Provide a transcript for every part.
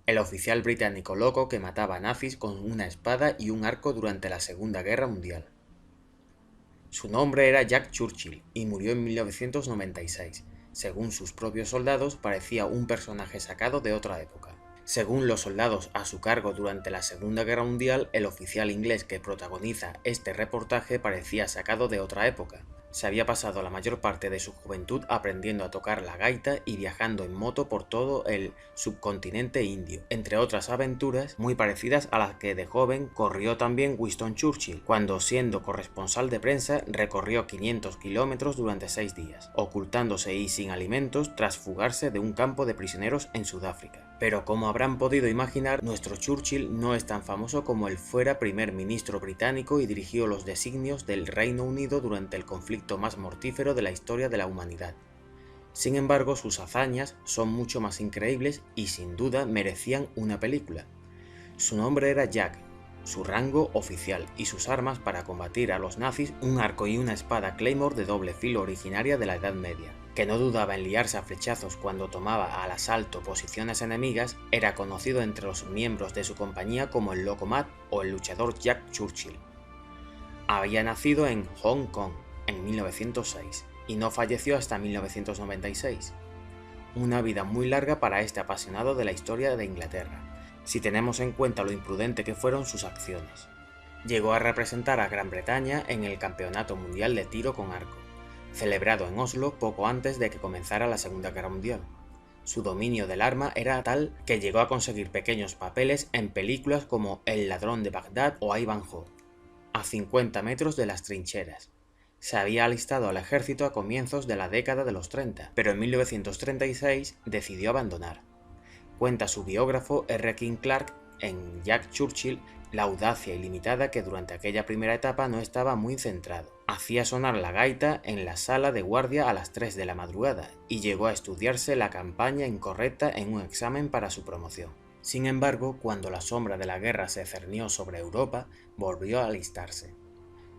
el oficial británico loco que mataba nazis con una espada y un arco durante la Segunda Guerra Mundial. Su nombre era Jack Churchill y murió en 1996. Según sus propios soldados, parecía un personaje sacado de otra época. Según los soldados a su cargo durante la Segunda Guerra Mundial, el oficial inglés que protagoniza este reportaje parecía sacado de otra época. Se había pasado la mayor parte de su juventud aprendiendo a tocar la gaita y viajando en moto por todo el subcontinente indio, entre otras aventuras muy parecidas a las que de joven corrió también Winston Churchill, cuando siendo corresponsal de prensa recorrió 500 kilómetros durante 6 días, ocultándose y sin alimentos tras fugarse de un campo de prisioneros en Sudáfrica. Pero como habrán podido imaginar, nuestro Churchill no es tan famoso como el fuera primer ministro británico y dirigió los designios del Reino Unido durante el conflicto más mortífero de la historia de la humanidad. Sin embargo, sus hazañas son mucho más increíbles y sin duda merecían una película. Su nombre era Jack, su rango oficial y sus armas para combatir a los nazis un arco y una espada Claymore de doble filo originaria de la Edad Media. Que no dudaba en liarse a flechazos cuando tomaba al asalto posiciones enemigas, era conocido entre los miembros de su compañía como el Loco Matt o el luchador Jack Churchill. Había nacido en Hong Kong en 1906 y no falleció hasta 1996. Una vida muy larga para este apasionado de la historia de Inglaterra, si tenemos en cuenta lo imprudente que fueron sus acciones. Llegó a representar a Gran Bretaña en el Campeonato Mundial de Tiro con Arco, celebrado en Oslo poco antes de que comenzara la Segunda Guerra Mundial. Su dominio del arma era tal que llegó a conseguir pequeños papeles en películas como El ladrón de Bagdad o Ivanhoe, a 50 metros de las trincheras. Se había alistado al ejército a comienzos de la década de los 30, pero en 1936 decidió abandonar. Cuenta su biógrafo R. King Clark en Jack Churchill la audacia ilimitada que durante aquella primera etapa no estaba muy centrado. Hacía sonar la gaita en la sala de guardia a las 3 de la madrugada y llegó a estudiarse la campaña incorrecta en un examen para su promoción. Sin embargo, cuando la sombra de la guerra se cernió sobre Europa, volvió a alistarse.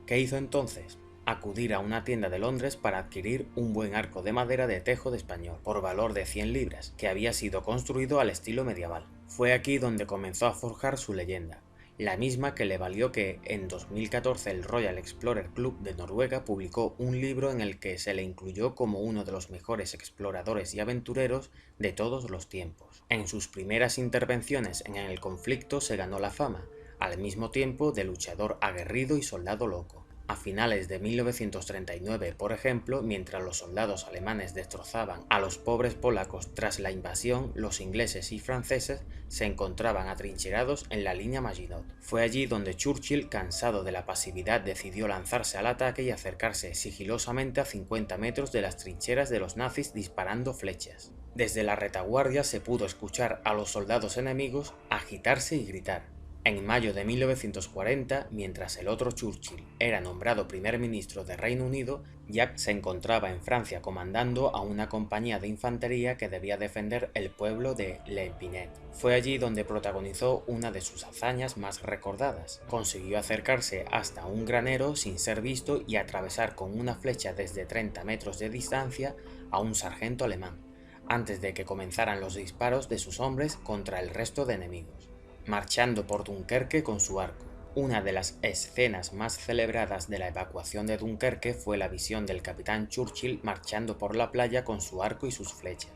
¿Qué hizo entonces? Acudir a una tienda de Londres para adquirir un buen arco de madera de tejo de español, por valor de 100 libras, que había sido construido al estilo medieval. Fue aquí donde comenzó a forjar su leyenda, la misma que le valió que en 2014 el Royal Explorer Club de Noruega publicó un libro en el que se le incluyó como uno de los mejores exploradores y aventureros de todos los tiempos. En sus primeras intervenciones en el conflicto se ganó la fama, al mismo tiempo de luchador aguerrido y soldado loco. A finales de 1939, por ejemplo, mientras los soldados alemanes destrozaban a los pobres polacos tras la invasión, los ingleses y franceses se encontraban atrincherados en la línea Maginot. Fue allí donde Churchill, cansado de la pasividad, decidió lanzarse al ataque y acercarse sigilosamente a 50 metros de las trincheras de los nazis disparando flechas. Desde la retaguardia se pudo escuchar a los soldados enemigos agitarse y gritar. En mayo de 1940, mientras el otro Churchill era nombrado primer ministro de Reino Unido, Jack se encontraba en Francia comandando a una compañía de infantería que debía defender el pueblo de L'Épinay. Fue allí donde protagonizó una de sus hazañas más recordadas. Consiguió acercarse hasta un granero sin ser visto y atravesar con una flecha desde 30 metros de distancia a un sargento alemán, antes de que comenzaran los disparos de sus hombres contra el resto de enemigos. Marchando por Dunkerque con su arco. Una de las escenas más celebradas de la evacuación de Dunkerque fue la visión del capitán Churchill marchando por la playa con su arco y sus flechas.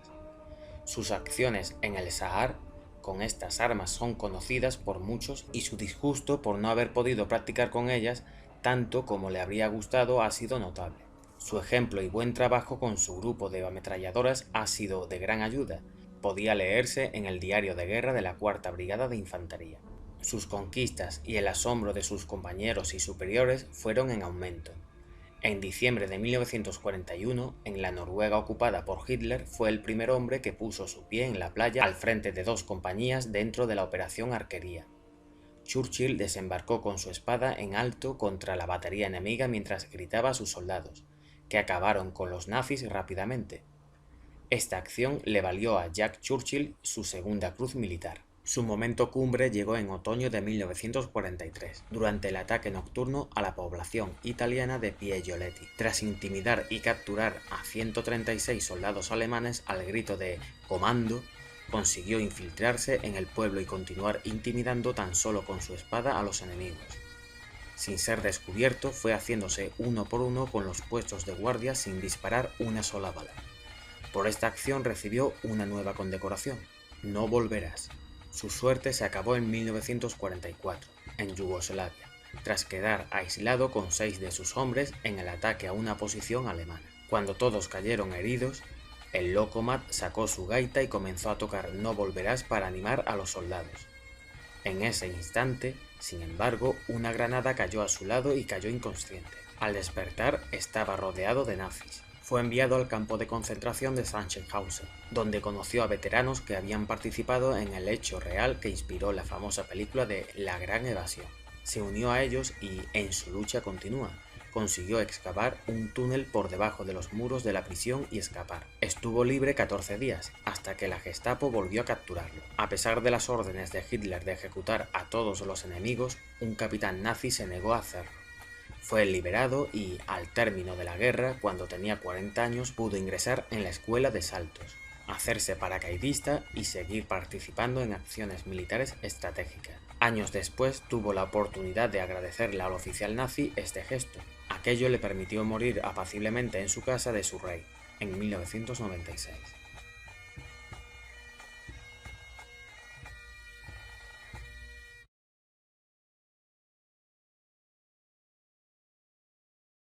Sus acciones en el Sahar con estas armas son conocidas por muchos y su disgusto por no haber podido practicar con ellas tanto como le habría gustado ha sido notable. Su ejemplo y buen trabajo con su grupo de ametralladoras ha sido de gran ayuda. Podía leerse en el diario de guerra de la Cuarta Brigada de Infantería. Sus conquistas y el asombro de sus compañeros y superiores fueron en aumento. En diciembre de 1941, en la Noruega ocupada por Hitler, fue el primer hombre que puso su pie en la playa al frente de 2 compañías dentro de la Operación Arquería. Churchill desembarcó con su espada en alto contra la batería enemiga mientras gritaba a sus soldados, que acabaron con los nazis rápidamente. Esta acción le valió a Jack Churchill su segunda cruz militar. Su momento cumbre llegó en otoño de 1943, durante el ataque nocturno a la población italiana de Piegioletti. Tras intimidar y capturar a 136 soldados alemanes al grito de «Comando», Consiguió infiltrarse en el pueblo y continuar intimidando tan solo con su espada a los enemigos. Sin ser descubierto, fue haciéndose uno por uno con los puestos de guardia sin disparar una sola bala. Por esta acción recibió una nueva condecoración, No volverás. Su suerte se acabó en 1944, en Yugoslavia, tras quedar aislado con 6 de sus hombres en el ataque a una posición alemana. Cuando todos cayeron heridos, el loco Matt sacó su gaita y comenzó a tocar No volverás para animar a los soldados. En ese instante, sin embargo, una granada cayó a su lado y cayó inconsciente. Al despertar, estaba rodeado de nazis. Fue enviado al campo de concentración de Sachsenhausen, donde conoció a veteranos que habían participado en el hecho real que inspiró la famosa película de La Gran Evasión. Se unió a ellos y, en su lucha continua, consiguió excavar un túnel por debajo de los muros de la prisión y escapar. Estuvo libre 14 días, hasta que la Gestapo volvió a capturarlo. A pesar de las órdenes de Hitler de ejecutar a todos los enemigos, un capitán nazi se negó a hacerlo. Fue liberado y, al término de la guerra, cuando tenía 40 años, pudo ingresar en la escuela de saltos, hacerse paracaidista y seguir participando en acciones militares estratégicas. Años después tuvo la oportunidad de agradecerle al oficial nazi este gesto. Aquello le permitió morir apaciblemente en su casa de Surrey, en 1996.